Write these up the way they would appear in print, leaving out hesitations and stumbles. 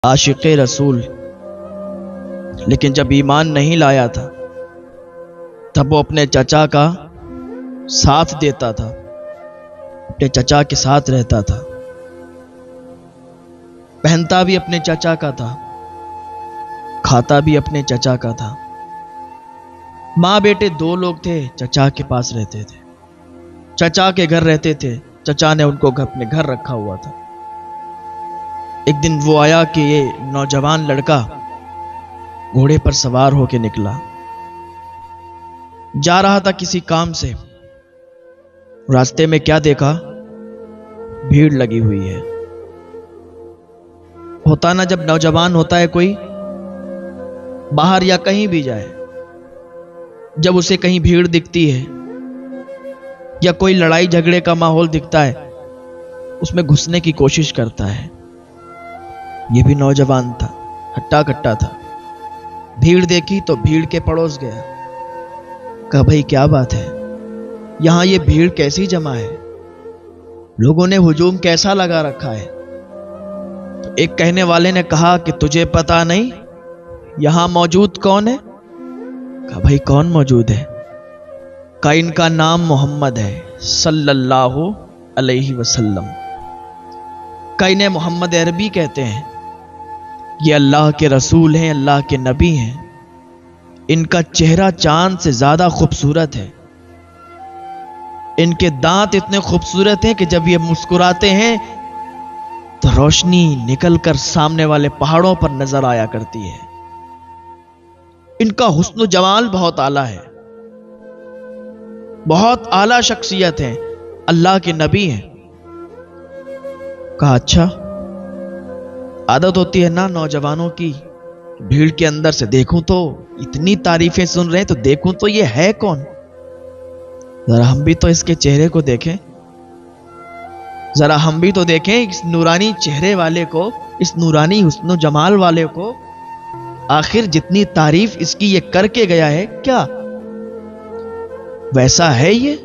عاشق رسول، لیکن جب ایمان نہیں لایا تھا تب وہ اپنے چچا کا ساتھ دیتا تھا، اپنے چچا کے ساتھ رہتا تھا، پہنتا بھی اپنے چچا کا تھا، کھاتا بھی اپنے چچا کا تھا۔ ماں بیٹے دو لوگ تھے، چچا کے پاس رہتے تھے، چچا کے گھر رہتے تھے، چچا نے ان کو اپنے گھر رکھا ہوا تھا۔ ایک دن وہ آیا کہ یہ نوجوان لڑکا گھوڑے پر سوار ہو کے نکلا، جا رہا تھا کسی کام سے۔ راستے میں کیا دیکھا؟ بھیڑ لگی ہوئی ہے۔ ہوتا نا جب نوجوان ہوتا ہے کوئی، باہر یا کہیں بھی جائے، جب اسے کہیں بھیڑ دکھتی ہے یا کوئی لڑائی جھگڑے کا ماحول دکھتا ہے، اس میں گھسنے کی کوشش کرتا ہے۔ یہ بھی نوجوان تھا، ہٹا کٹا تھا، بھیڑ دیکھی تو بھیڑ کے پڑوس گیا، کہا بھائی کیا بات ہے، یہاں یہ بھیڑ کیسی جمع ہے، لوگوں نے ہجوم کیسا لگا رکھا ہے؟ تو ایک کہنے والے نے کہا کہ تجھے پتا نہیں یہاں موجود کون ہے؟ کہا بھائی کون موجود ہے؟ کہا ان کا نام محمد ہے صلی اللہ علیہ وسلم۔ کہا انہیں محمد عربی کہتے ہیں، یہ اللہ کے رسول ہیں، اللہ کے نبی ہیں، ان کا چہرہ چاند سے زیادہ خوبصورت ہے، ان کے دانت اتنے خوبصورت ہیں کہ جب یہ مسکراتے ہیں تو روشنی نکل کر سامنے والے پہاڑوں پر نظر آیا کرتی ہے، ان کا حسن و جمال بہت اعلیٰ ہے، بہت اعلیٰ شخصیت ہے، اللہ کے نبی ہیں۔ کہا اچھا، عادت ہوتی ہے نا نوجوانوں کی، بھیڑ کے اندر سے دیکھوں تو اتنی تعریفیں سن رہے ہیں تو دیکھوں تو یہ ہے کون، ذرا ہم بھی تو اس کے چہرے کو دیکھیں، ذرا ہم بھی تو دیکھیں اس نورانی چہرے والے کو، اس نورانی حسن و جمال والے کو، آخر جتنی تعریف اس کی یہ کر کے گیا ہے کیا ویسا ہے یہ؟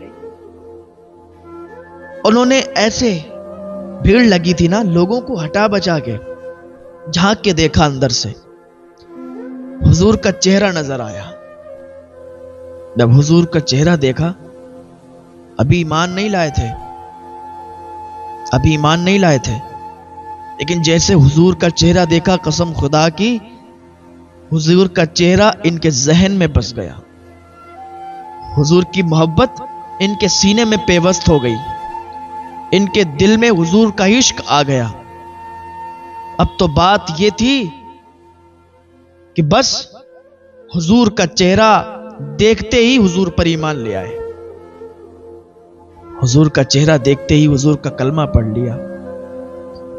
انہوں نے ایسے، بھیڑ لگی تھی نا، لوگوں کو ہٹا بچا کے جھانک کے دیکھا، اندر سے حضور کا چہرہ نظر آیا۔ جب حضور کا چہرہ دیکھا، ابھی ایمان نہیں لائے تھے، لیکن جیسے حضور کا چہرہ دیکھا، قسم خدا کی حضور کا چہرہ ان کے ذہن میں بس گیا، حضور کی محبت ان کے سینے میں پیوست ہو گئی، ان کے دل میں حضور کا عشق آ گیا۔ اب تو بات یہ تھی کہ بس حضور کا چہرہ دیکھتے ہی حضور پر ایمان لے آئے، حضور کا چہرہ دیکھتے ہی حضور کا کلمہ پڑھ لیا۔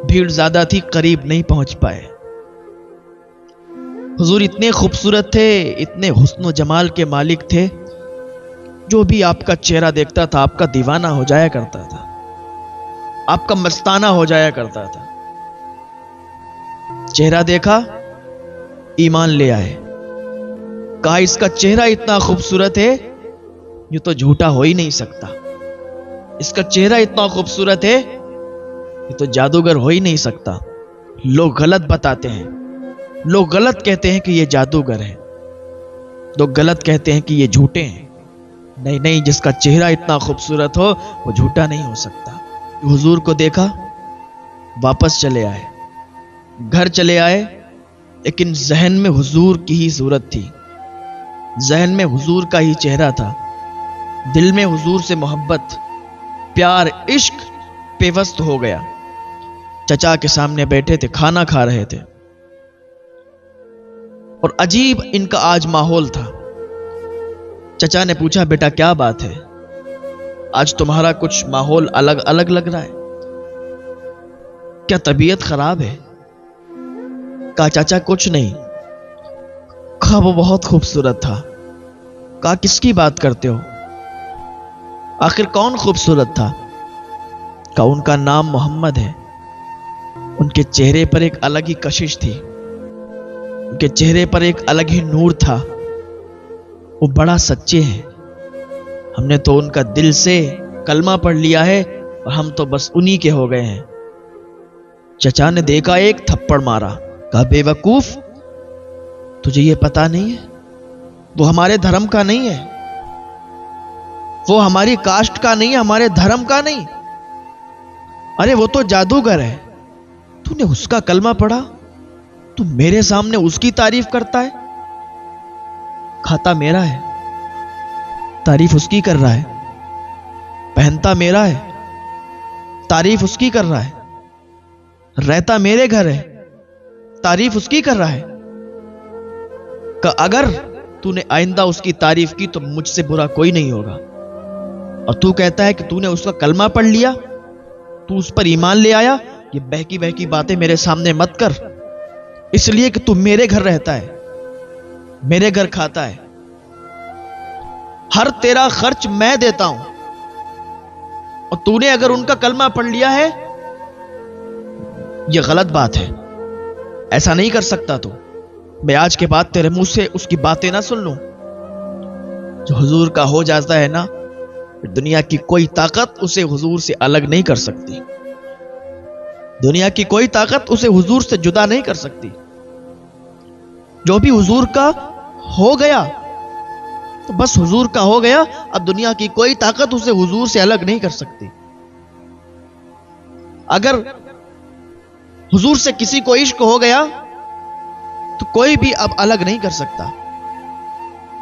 بھیڑ زیادہ تھی، قریب نہیں پہنچ پائے۔ حضور اتنے خوبصورت تھے، اتنے حسن و جمال کے مالک تھے، جو بھی آپ کا چہرہ دیکھتا تھا آپ کا دیوانہ ہو جایا کرتا تھا، آپ کا مستانہ ہو جایا کرتا تھا۔ چہرہ دیکھا، ایمان لے آئے، کہا اس کا چہرہ اتنا خوبصورت ہے، یہ تو جھوٹا ہو ہی نہیں سکتا، اس کا چہرہ اتنا خوبصورت ہے، یہ تو جادوگر ہو ہی نہیں سکتا۔ لوگ غلط بتاتے ہیں، لوگ غلط کہتے ہیں کہ یہ جادوگر ہے، لوگ غلط کہتے ہیں کہ یہ جھوٹے ہیں۔ نہیں، جس کا چہرہ اتنا خوبصورت ہو وہ جھوٹا نہیں ہو سکتا۔ حضور کو دیکھا، واپس چلے آئے، گھر چلے آئے، لیکن ذہن میں حضور کی ہی صورت تھی، ذہن میں حضور کا ہی چہرہ تھا، دل میں حضور سے محبت، پیار، عشق پیوست ہو گیا۔ چچا کے سامنے بیٹھے تھے، کھانا کھا رہے تھے، اور عجیب ان کا آج ماحول تھا۔ چچا نے پوچھا بیٹا کیا بات ہے، آج تمہارا کچھ ماحول الگ الگ لگ رہا ہے، کیا طبیعت خراب ہے؟ کہا چاچا کچھ نہیں۔ کہا وہ بہت خوبصورت تھا۔ کہا کس کی بات کرتے ہو، آخر کون خوبصورت تھا؟ کہا ان کا نام محمد ہے، ان کے چہرے پر ایک الگ ہی کشش تھی، ان کے چہرے پر ایک الگ ہی نور تھا، وہ بڑا سچے ہیں، ہم نے تو ان کا دل سے کلمہ پڑھ لیا ہے اور ہم تو بس انہی کے ہو گئے ہیں۔ چچا نے دیکھا، ایک تھپڑ مارا، کہا بے وقوف، تجھے یہ پتا نہیں ہے وہ ہمارے دھرم کا نہیں ہے، وہ ہماری کاسٹ کا نہیں ہے، ہمارے دھرم کا نہیں، ارے وہ تو جادوگر ہے، تو نے اس کا کلمہ پڑھا، تو میرے سامنے اس کی تعریف کرتا ہے؟ کھاتا میرا ہے، تعریف اس کی کر رہا ہے، پہنتا میرا ہے، تعریف اس کی کر رہا ہے، رہتا میرے گھر ہے، تعریف اس کی کر رہا ہے، کہ اگر تو نے آئندہ اس کی تعریف کی تو مجھ سے برا کوئی نہیں ہوگا، اور تو کہتا ہے کہ تو نے اس کا کلمہ پڑھ لیا، تو اس پر ایمان لے آیا، یہ بہکی بہکی باتیں میرے سامنے مت کر، اس لیے کہ تو میرے گھر رہتا ہے، میرے گھر کھاتا ہے، ہر تیرا خرچ میں دیتا ہوں، اور تو نے اگر ان کا کلمہ پڑھ لیا ہے، یہ غلط بات ہے، ایسا نہیں کر سکتا تو، میں آج کے بعد تیرے منہ سے اس کی باتیں نہ سن لوں، جو حضور کا ہو جاتا ہے نا، دنیا کی کوئی طاقت اسے حضور سے الگ نہیں کر سکتی، دنیا کی کوئی طاقت اسے حضور سے جدا نہیں کر سکتی، جو بھی حضور کا ہو گیا تو بس حضور کا ہو گیا، اب دنیا کی کوئی طاقت اسے حضور سے الگ نہیں کر سکتی۔ اگر حضور سے کسی کو عشق ہو گیا تو کوئی بھی اب الگ نہیں کر سکتا،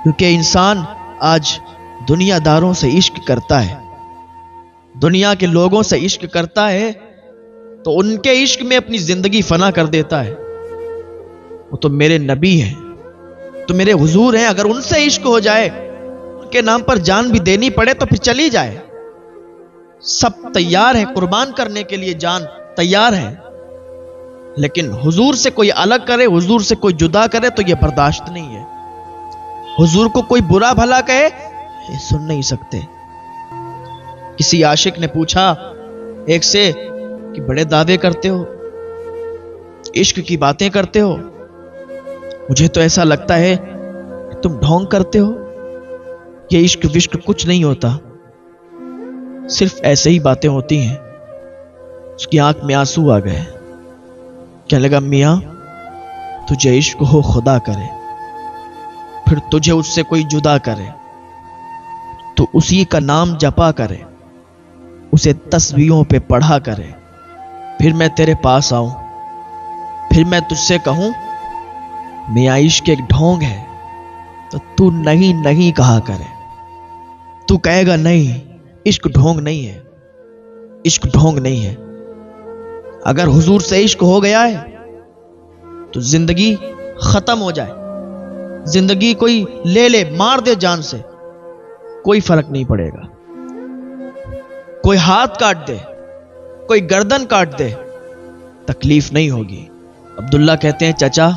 کیونکہ انسان آج دنیا داروں سے عشق کرتا ہے، دنیا کے لوگوں سے عشق کرتا ہے تو ان کے عشق میں اپنی زندگی فنا کر دیتا ہے، وہ تو میرے نبی ہیں، تو میرے حضور ہیں، اگر ان سے عشق ہو جائے، ان کے نام پر جان بھی دینی پڑے تو پھر چلی جائے، سب تیار ہیں قربان کرنے کے لیے، جان تیار ہے، لیکن حضور سے کوئی الگ کرے، حضور سے کوئی جدا کرے تو یہ برداشت نہیں ہے، حضور کو کوئی برا بھلا کہے یہ سن نہیں سکتے۔ کسی عاشق نے پوچھا ایک سے کہ بڑے دعوے کرتے ہو، عشق کی باتیں کرتے ہو، مجھے تو ایسا لگتا ہے کہ تم ڈھونگ کرتے ہو، یہ عشق وشق کچھ نہیں ہوتا، صرف ایسے ہی باتیں ہوتی ہیں۔ اس کی آنکھ میں آنسو آ گئے، کہنے لگا میاں تجھے عشق ہو خدا کرے، پھر تجھے اس سے کوئی جدا کرے تو اسی کا نام جپا کرے، اسے تسبیحوں پہ پڑھا کرے، پھر میں تیرے پاس آؤں، پھر میں تجھ سے کہوں میاں عشق ایک ڈھونگ ہے، تو نہیں نہیں کہا کرے، تو کہے گا نہیں عشق ڈھونگ نہیں ہے، عشق ڈھونگ نہیں ہے۔ اگر حضور سے عشق ہو گیا ہے تو زندگی ختم ہو جائے، زندگی کوئی لے لے مار دے جان سے، کوئی فرق نہیں پڑے گا، کوئی ہاتھ کاٹ دے، کوئی گردن کاٹ دے، تکلیف نہیں ہوگی۔ عبداللہ کہتے ہیں چچا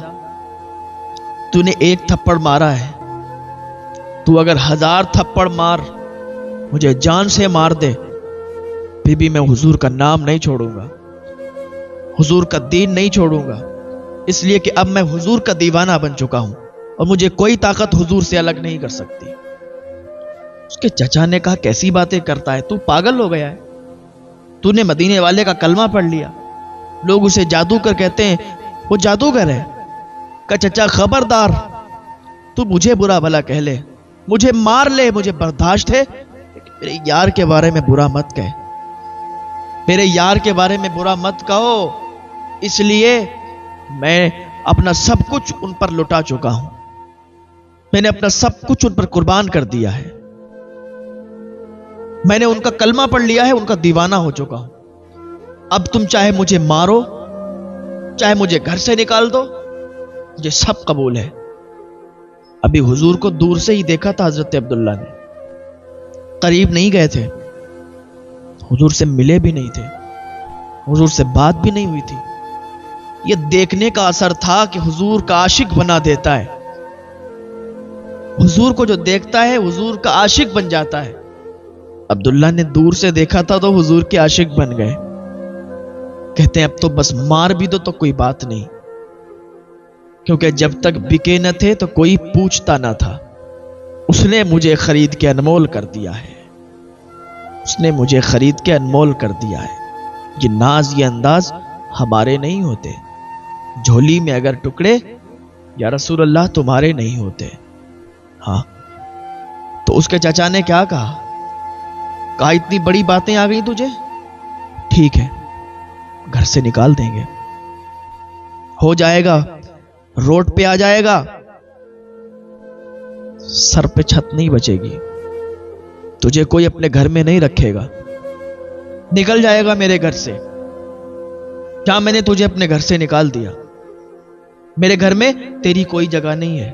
تو نے ایک تھپڑ مارا ہے، تو اگر 1000 تھپڑ مار، مجھے جان سے مار دے، پھر بھی میں حضور کا نام نہیں چھوڑوں گا، حضور کا دین نہیں چھوڑوں گا، اس لیے کہ اب میں حضور کا دیوانہ بن چکا ہوں اور مجھے کوئی طاقت حضور سے الگ نہیں کر سکتی۔ اس کے چچا نے کہا کیسی باتیں کرتا ہے، تو پاگل ہو گیا ہے، تو نے مدینے والے کا کلمہ پڑھ لیا، لوگ اسے جادوگر کہتے ہیں، وہ جادوگر ہے۔ کہ چچا خبردار، تو مجھے برا بھلا کہہ لے، مجھے مار لے، مجھے برداشت ہے، لیکن میرے یار کے بارے میں برا مت کہے، میرے یار کے بارے میں برا مت کہو، اس لیے میں اپنا سب کچھ ان پر لٹا چکا ہوں، میں نے اپنا سب کچھ ان پر قربان کر دیا ہے، میں نے ان کا کلمہ پڑھ لیا ہے، ان کا دیوانہ ہو چکا ہوں، اب تم چاہے مجھے مارو، چاہے مجھے گھر سے نکال دو، مجھے سب قبول ہے۔ ابھی حضور کو دور سے ہی دیکھا تھا حضرت عبداللہ نے، قریب نہیں گئے تھے، حضور سے ملے بھی نہیں تھے، حضور سے بات بھی نہیں ہوئی تھی، یہ دیکھنے کا اثر تھا کہ حضور کا عاشق بنا دیتا ہے، حضور کو جو دیکھتا ہے حضور کا عاشق بن جاتا ہے۔ عبداللہ نے دور سے دیکھا تھا تو حضور کے عاشق بن گئے، کہتے ہیں اب تو بس مار بھی دو تو کوئی بات نہیں، کیونکہ جب تک بکے نہ تھے تو کوئی پوچھتا نہ تھا، اس نے مجھے خرید کے انمول کر دیا ہے، اس نے مجھے خرید کے انمول کر دیا ہے۔ یہ ناز یہ انداز ہمارے نہیں ہوتے، جھولی میں اگر ٹکڑے یا رسول اللہ تمہارے نہیں ہوتے. ہاں تو اس کے چچا نے کیا کہا؟ کہا اتنی بڑی باتیں آ گئی تجھے، ٹھیک ہے گھر سے نکال دیں گے، ہو جائے گا، روڈ پہ آ جائے گا، سر پہ چھت نہیں بچے گی، تجھے کوئی اپنے گھر میں نہیں رکھے گا، نکل جائے گا میرے گھر سے. کیا میں نے تجھے اپنے گھر سے نکال دیا؟ میرے گھر میں تیری کوئی جگہ نہیں ہے.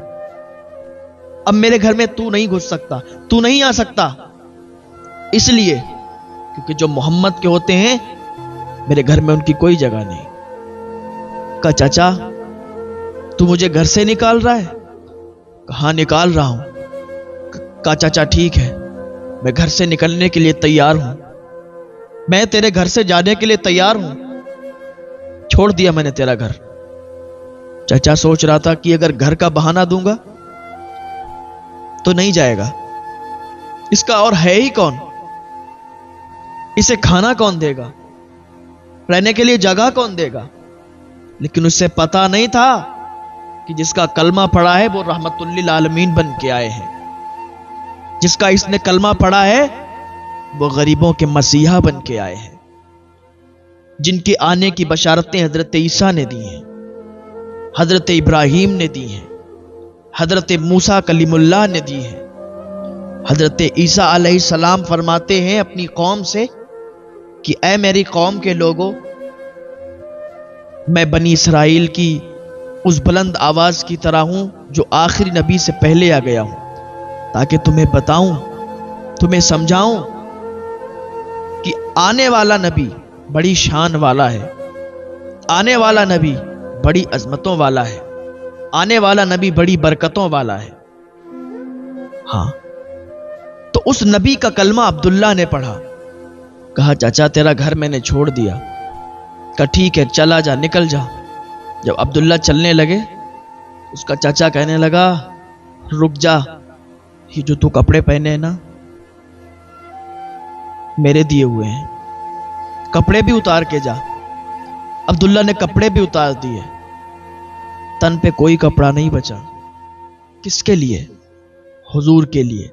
اب میرے گھر میں تو نہیں گھس سکتا، تو نہیں آ سکتا، اس لیے کیونکہ جو محمد کے ہوتے ہیں میرے گھر میں ان کی کوئی جگہ نہیں. کہا چچا تو مجھے گھر سے نکال رہا ہے؟ کہاں نکال رہا ہوں. کہا چچا ٹھیک ہے میں گھر سے نکلنے کے لیے تیار ہوں، میں تیرے گھر سے جانے کے لیے تیار ہوں، چھوڑ دیا میں نے تیرا گھر. چچا سوچ رہا تھا کہ اگر گھر کا بہانہ دوں گا تو نہیں جائے گا، اس کا اور ہے ہی کون، اسے کھانا کون دے گا، رہنے کے لیے جگہ کون دے گا. لیکن اسے پتا نہیں تھا کہ جس کا کلمہ پڑھا ہے وہ رحمت للعالمین بن کے آئے ہیں، جس کا اس نے کلمہ پڑھا ہے وہ غریبوں کے مسیحا بن کے آئے ہیں، جن کے آنے کی بشارتیں حضرت عیسیٰ نے دی ہیں، حضرت ابراہیم نے دی ہیں، حضرت موسیٰ کلیم اللہ نے دی ہیں. حضرت عیسیٰ علیہ السلام فرماتے ہیں اپنی قوم سے کہ اے میری قوم کے لوگوں، میں بنی اسرائیل کی اس بلند آواز کی طرح ہوں جو آخری نبی سے پہلے آ گیا ہوں، تاکہ تمہیں بتاؤں، تمہیں سمجھاؤں کہ آنے والا نبی بڑی شان والا ہے، آنے والا نبی بڑی عظمتوں والا ہے، آنے والا نبی بڑی برکتوں والا ہے. ہاں تو اس نبی کا کلمہ عبداللہ نے پڑھا. کہا چچا تیرا گھر میں نے چھوڑ دیا. کہا ٹھیک ہے چلا جا، نکل جا. جب عبداللہ چلنے لگے اس کا چچا کہنے لگا رک جا، یہ جو تو کپڑے پہنے ہیں نا میرے دیے ہوئے ہیں، کپڑے بھی اتار کے جا. عبداللہ نے کپڑے بھی اتار دیے، تن پہ کوئی کپڑا نہیں بچا. کس کے لیے؟ حضور کے لیے.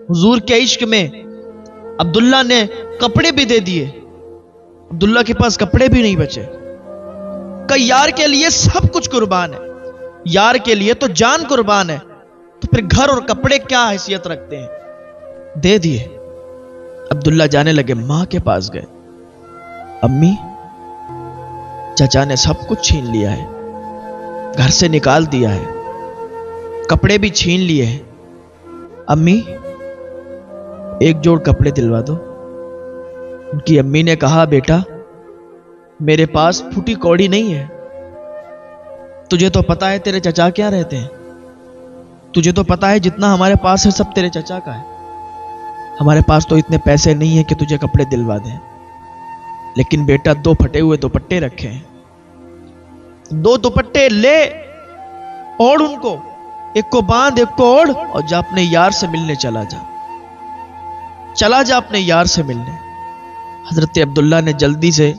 حضور کے عشق میں عبداللہ نے کپڑے بھی دے دیے، عبداللہ کے پاس کپڑے بھی نہیں بچے. کہ یار کے لیے سب کچھ قربان ہے، یار کے لیے تو جان قربان ہے، تو پھر گھر اور کپڑے کیا حیثیت رکھتے ہیں. دے دیے. عبداللہ جانے لگے، ماں کے پاس گئے. امی چچا نے سب کچھ چھین لیا ہے، گھر سے نکال دیا ہے، کپڑے بھی چھین لیے ہیں. امی ایک جوڑ کپڑے دلوا دو. ان کی امی نے کہا بیٹا میرے پاس پھوٹی کوڑی نہیں ہے، تجھے تو پتا ہے تیرے چچا کیا رہتے ہیں، تجھے تو پتا ہے جتنا ہمارے پاس ہے سب تیرے چچا کا ہے، ہمارے پاس تو اتنے پیسے نہیں ہیں کہ تجھے کپڑے دلوا دیں. لیکن بیٹا 2 پھٹے ہوئے دوپٹے رکھے ہیں، 2 دوپٹے لے، اوڑھ ان کو، ایک کو باندھ ایک کو اوڑھ، اور جا اپنے یار سے ملنے چلا جا، چلا جا اپنے یار سے ملنے. حضرت عبداللہ نے جلدی سے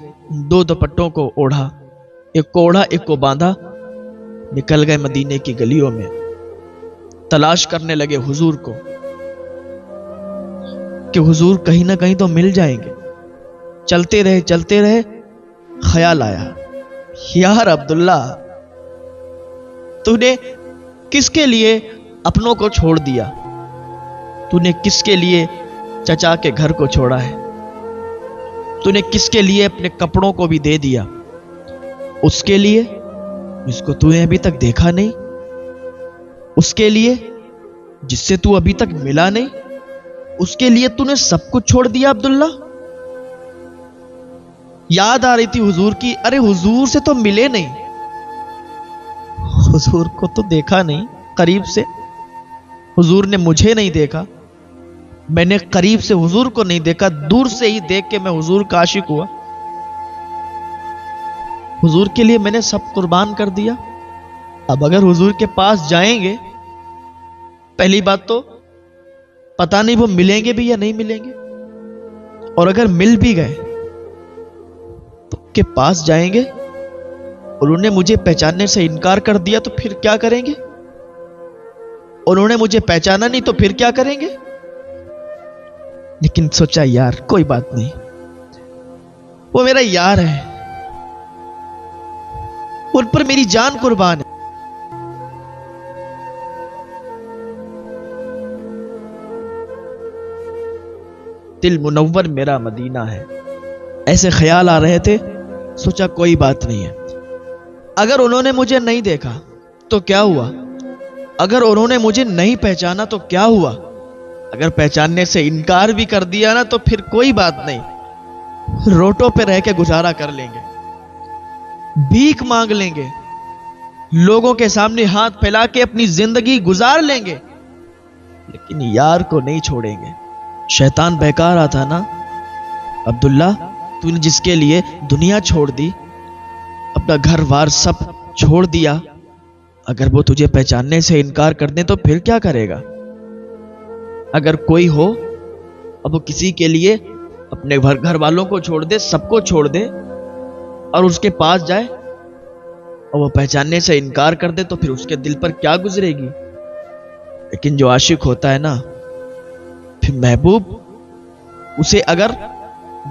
2 دوپٹوں کو اوڑھا، ایک کو اوڑھا ایک کو باندھا، نکل گئے مدینے کی گلیوں میں، تلاش کرنے لگے حضور کو کہ حضور کہیں نہ کہیں تو مل جائیں گے. چلتے رہے، خیال آیا یار عبداللہ تو نے کس کے لیے اپنوں کو چھوڑ دیا، تو نے کس کے لیے چچا کے گھر کو چھوڑا ہے، تو نے کس کے لیے اپنے کپڑوں کو بھی دے دیا، اس کے لیے جس کو تو نے ابھی تک دیکھا نہیں، اس کے لیے جس سے تو ابھی تک ملا نہیں، اس کے لیے تو نے سب کچھ چھوڑ دیا عبداللہ. یاد آ رہی تھی حضور کی، ارے حضور سے تو ملے نہیں، حضور کو تو دیکھا نہیں قریب سے، حضور نے مجھے نہیں دیکھا، میں نے قریب سے حضور کو نہیں دیکھا، دور سے ہی دیکھ کے میں حضور کا عاشق ہوا. حضور کے لیے میں نے سب قربان کر دیا. اب اگر حضور کے پاس جائیں گے، پہلی بات تو پتہ نہیں وہ ملیں گے بھی یا نہیں ملیں گے، اور اگر مل بھی گئے تو کے پاس جائیں گے انہوں نے مجھے پہچاننے سے انکار کر دیا تو پھر کیا کریں گے؟ انہوں نے مجھے پہچانا نہیں تو پھر کیا کریں گے؟ لیکن سوچا یار کوئی بات نہیں، وہ میرا یار ہے، ان پر میری جان قربان ہے۔ دل منور میرا مدینہ ہے، ایسے خیال آ رہے تھے۔ سوچا کوئی بات نہیں ہے، اگر انہوں نے مجھے نہیں دیکھا تو کیا ہوا؟ اگر انہوں نے مجھے نہیں پہچانا تو کیا ہوا؟ اگر پہچاننے سے انکار بھی کر دیا نا تو پھر کوئی بات نہیں، روٹوں پہ رہ کے گزارا کر لیں گے، بھیک مانگ لیں گے، لوگوں کے سامنے ہاتھ پھیلا کے اپنی زندگی گزار لیں گے، لیکن یار کو نہیں چھوڑیں گے۔ شیطان بہکا رہا تھا نا، عبداللہ تو نے جس کے لیے دنیا چھوڑ دی، اپنا گھر وار سب چھوڑ دیا، اگر وہ تجھے پہچاننے سے انکار کر دیں تو پھر کیا کرے گا؟ اگر کوئی ہو اب وہ کسی کے لیے اپنے گھر والوں کو چھوڑ دے، سب کو چھوڑ دے اور اس کے پاس جائے اور وہ پہچاننے سے انکار کر دے تو پھر اس کے دل پر کیا گزرے گی؟ لیکن جو عاشق ہوتا ہے نا، پھر محبوب اسے اگر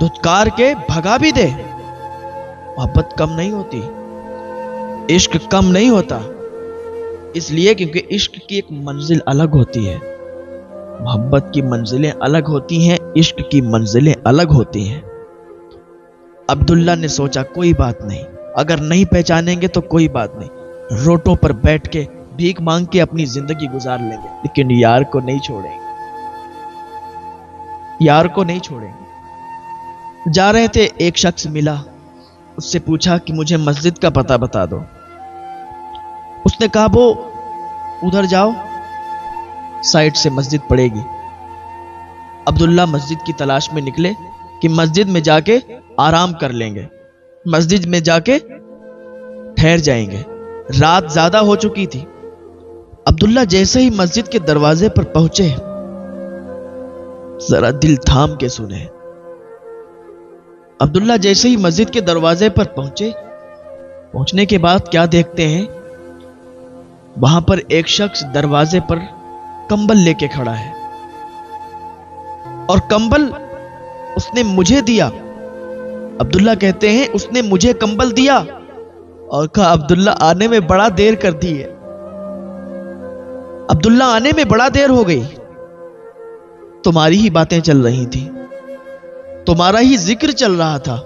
دھتکار کے بھگا بھی دے، محبت کم نہیں ہوتی، عشق کم نہیں ہوتا، اس لیے کیونکہ عشق کی ایک منزل الگ ہوتی ہے، محبت کی منزلیں الگ ہوتی ہیں، عشق کی منزلیں الگ ہوتی ہیں۔ عبداللہ نے سوچا کوئی بات نہیں، اگر نہیں پہچانیں گے تو کوئی بات نہیں، روٹوں پر بیٹھ کے بھیک مانگ کے اپنی زندگی گزار لیں گے، لیکن یار کو نہیں چھوڑیں گے، یار کو نہیں چھوڑیں گے۔ جا رہے تھے، ایک شخص ملا، اس سے پوچھا کہ مجھے مسجد کا پتہ بتا دو۔ اس نے کہا وہ ادھر جاؤ، سائٹ سے مسجد پڑے گی۔ عبداللہ مسجد کی تلاش میں نکلے کہ مسجد میں جا کے آرام کر لیں گے، مسجد میں جا کے ٹھہر جائیں گے، رات زیادہ ہو چکی تھی۔ عبداللہ جیسے ہی مسجد کے دروازے پر پہنچے، ذرا دل تھام کے سنے، عبداللہ جیسے ہی مسجد کے دروازے پر پہنچنے کے بعد کیا دیکھتے ہیں؟ وہاں پر ایک شخص دروازے پر کمبل لے کے کھڑا ہے، اور کمبل اس نے مجھے دیا۔ عبداللہ کہتے ہیں اس نے مجھے کمبل دیا اور کہا عبداللہ آنے میں بڑا دیر کر دی ہے، عبداللہ آنے میں بڑا دیر ہو گئی، تمہاری ہی باتیں چل رہی تھی، تمہارا ہی ذکر چل رہا تھا،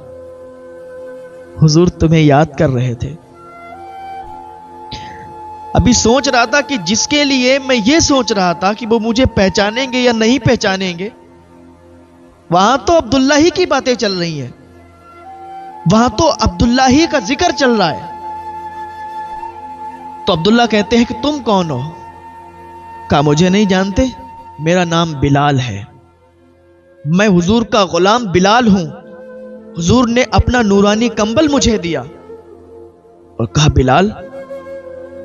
حضور تمہیں یاد کر رہے تھے۔ ابھی سوچ رہا تھا کہ جس کے لیے میں یہ سوچ رہا تھا کہ وہ مجھے پہچانیں گے یا نہیں پہچانیں گے، وہاں تو عبداللہ ہی کی باتیں چل رہی ہیں، وہاں تو عبداللہ ہی کا ذکر چل رہا ہے۔ تو عبداللہ کہتے ہیں کہ تم کون ہو؟ کہا مجھے نہیں جانتے، میرا نام بلال ہے، میں حضور کا غلام بلال ہوں، حضور نے اپنا نورانی کمبل مجھے دیا۔ اور کہا بلال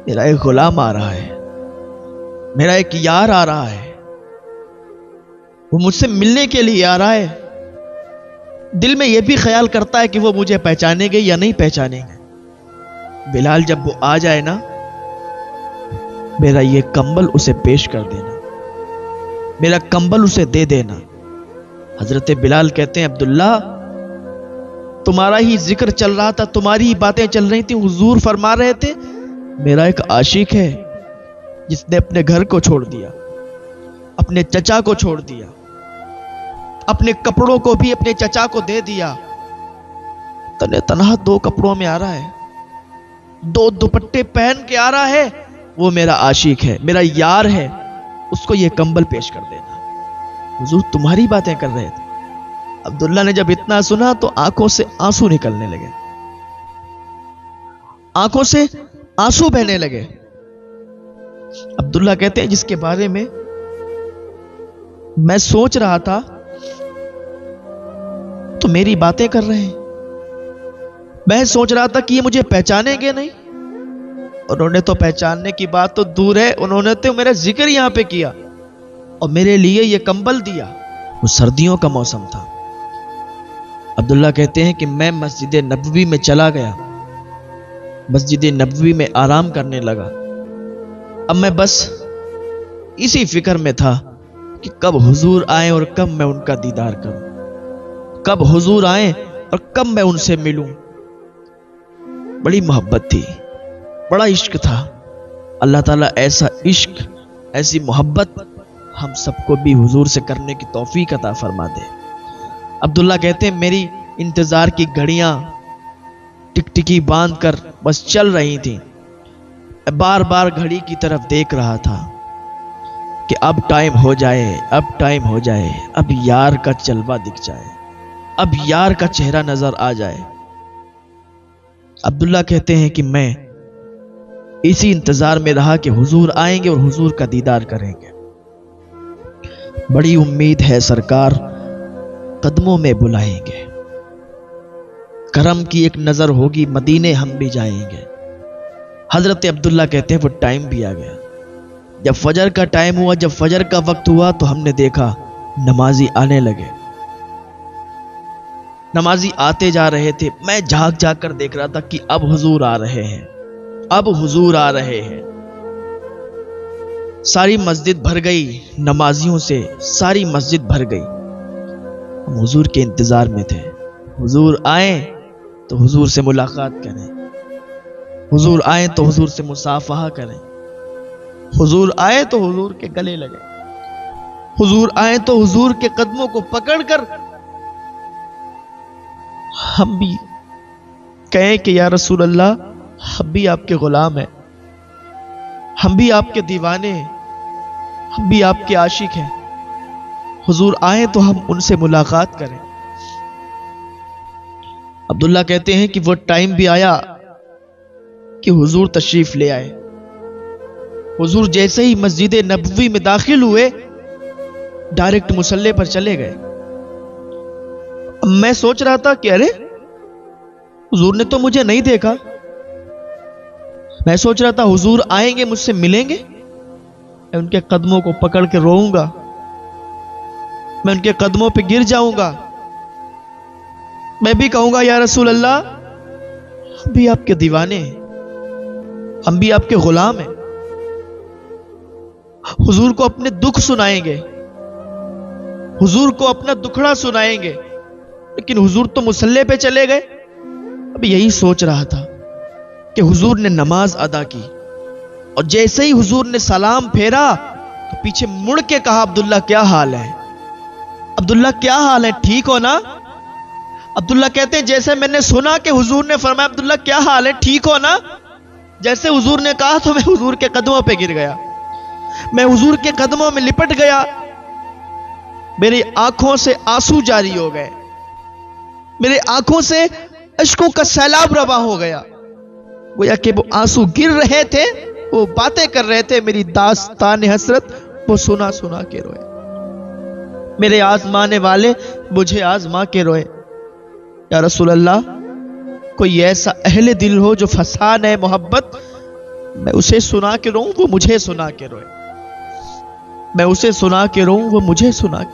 میرا ایک غلام آ رہا ہے، میرا ایک یار آ رہا ہے، وہ مجھ سے ملنے کے لیے آ رہا ہے، دل میں یہ بھی خیال کرتا ہے کہ وہ مجھے پہچانیں گے یا نہیں پہچانیں گے۔ بلال جب وہ آ جائے نا، میرا یہ کمبل اسے پیش کر دینا، میرا کمبل اسے دے دینا۔ حضرت بلال کہتے ہیں عبداللہ تمہارا ہی ذکر چل رہا تھا، تمہاری ہی باتیں چل رہی تھیں، حضور فرما رہے تھے میرا ایک عاشق ہے جس نے اپنے گھر کو چھوڑ دیا، اپنے چچا کو چھوڑ دیا، اپنے کپڑوں کو بھی اپنے چچا کو دے دیا، تنے تنہا 2 کپڑوں میں آ رہا ہے، 2 دوپٹے پہن کے آ رہا ہے، وہ میرا عاشق ہے، میرا یار ہے، اس کو یہ کمبل پیش کر دینا۔ حضور تمہاری باتیں کر رہے تھے۔ عبداللہ نے جب اتنا سنا تو آنکھوں سے آنسو نکلنے لگے، آنکھوں سے آنسو بہنے لگے۔ عبداللہ کہتے ہیں جس کے بارے میں میں سوچ رہا تھا تو میری باتیں کر رہے ہیں، میں سوچ رہا تھا کہ یہ مجھے پہچانیں گے نہیں، انہوں نے تو پہچاننے کی بات تو دور ہے، انہوں نے تو میرا ذکر یہاں پہ کیا اور میرے لیے یہ کمبل دیا۔ وہ سردیوں کا موسم تھا۔ عبداللہ کہتے ہیں کہ میں مسجد نبوی میں چلا گیا، مسجد نبوی میں آرام کرنے لگا۔ اب میں بس اسی فکر میں تھا کہ کب حضور آئیں اور کب میں ان کا دیدار کروں، کب حضور آئیں اور کب میں ان سے ملوں۔ بڑی محبت تھی، بڑا عشق تھا۔ اللہ تعالیٰ ایسا عشق، ایسی محبت ہم سب کو بھی حضور سے کرنے کی توفیق عطا فرما دے۔ عبداللہ کہتے ہیں میری انتظار کی گھڑیاں ٹک ٹکی باندھ کر بس چل رہی تھیں۔ بار بار گھڑی کی طرف دیکھ رہا تھا کہ اب ٹائم ہو جائے، اب ٹائم ہو جائے، اب یار کا جلوہ دکھ جائے، اب یار کا چہرہ نظر آ جائے۔ عبداللہ کہتے ہیں کہ میں اسی انتظار میں رہا کہ حضور آئیں گے اور حضور کا دیدار کریں گے۔ بڑی امید ہے سرکار قدموں میں بلائیں گے، کرم کی ایک نظر ہوگی، مدینے ہم بھی جائیں گے۔ حضرت عبداللہ کہتے ہیں وہ ٹائم بھی آ گیا۔ جب فجر کا ٹائم ہوا، جب فجر کا وقت ہوا تو ہم نے دیکھا نمازی آنے لگے، نمازی آتے جا رہے تھے۔ میں جھاگ جھاگ کر دیکھ رہا تھا کہ اب حضور آ رہے ہیں، اب حضور آ رہے ہیں۔ ساری مسجد بھر گئی نمازیوں سے، ساری مسجد بھر گئی۔ ہم حضور کے انتظار میں تھے، حضور آئیں تو حضور سے ملاقات کریں، حضور آئیں تو حضور سے مصافحہ کریں، حضور آئے تو حضور کے گلے لگے، حضور آئے تو حضور کے قدموں کو پکڑ کر ہم بھی کہیں کہ یا رسول اللہ ہم بھی آپ کے غلام ہیں، ہم بھی آپ کے دیوانے ہیں، ہم بھی آپ کے عاشق ہیں، حضور آئے تو ہم ان سے ملاقات کریں۔ عبداللہ کہتے ہیں کہ وہ ٹائم بھی آیا کہ حضور تشریف لے آئے۔ حضور جیسے ہی مسجد نبوی میں داخل ہوئے ڈائریکٹ مصلی پر چلے گئے۔ میں سوچ رہا تھا کہ ارے حضور نے تو مجھے نہیں دیکھا۔ میں سوچ رہا تھا حضور آئیں گے، مجھ سے ملیں گے، میں ان کے قدموں کو پکڑ کے روؤں گا، میں ان کے قدموں پہ گر جاؤں گا، میں بھی کہوں گا یا رسول اللہ ہم بھی آپ کے دیوانے ہیں، ہم بھی آپ کے غلام ہیں۔ حضور کو اپنے دکھ سنائیں گے، حضور کو اپنا دکھڑا سنائیں گے، لیکن حضور تو مصلی پہ چلے گئے۔ اب یہی سوچ رہا تھا کہ حضور نے نماز ادا کی اور جیسے ہی حضور نے سلام پھیرا تو پیچھے مڑ کے کہا عبداللہ کیا حال ہے؟ عبداللہ کیا حال ہے؟ ٹھیک ہو نا؟ عبداللہ کہتے ہیں جیسے میں نے سنا کہ حضور نے فرمایا عبداللہ کیا حال ہے، ٹھیک ہو نا، جیسے حضور نے کہا تو میں حضور کے قدموں پہ گر گیا، میں حضور کے قدموں میں لپٹ گیا، میری آنکھوں سے آنسو جاری ہو گئے، میرے آنکھوں سے اشکوں کا سیلاب رواں ہو گیا، گویا کہ وہ آنسو گر رہے تھے، وہ باتیں کر رہے تھے، میری داستان حسرت وہ سنا سنا کے روئے، میرے آزمانے والے مجھے آزما کے روئے۔ یا رسول اللہ کوئی ایسا اہل دل ہو جو فسان ہے محبت، میں اسے سنا کے روؤں وہ مجھے سنا کے روئے، میں اسے سنا کے روؤں وہ مجھے سنا کے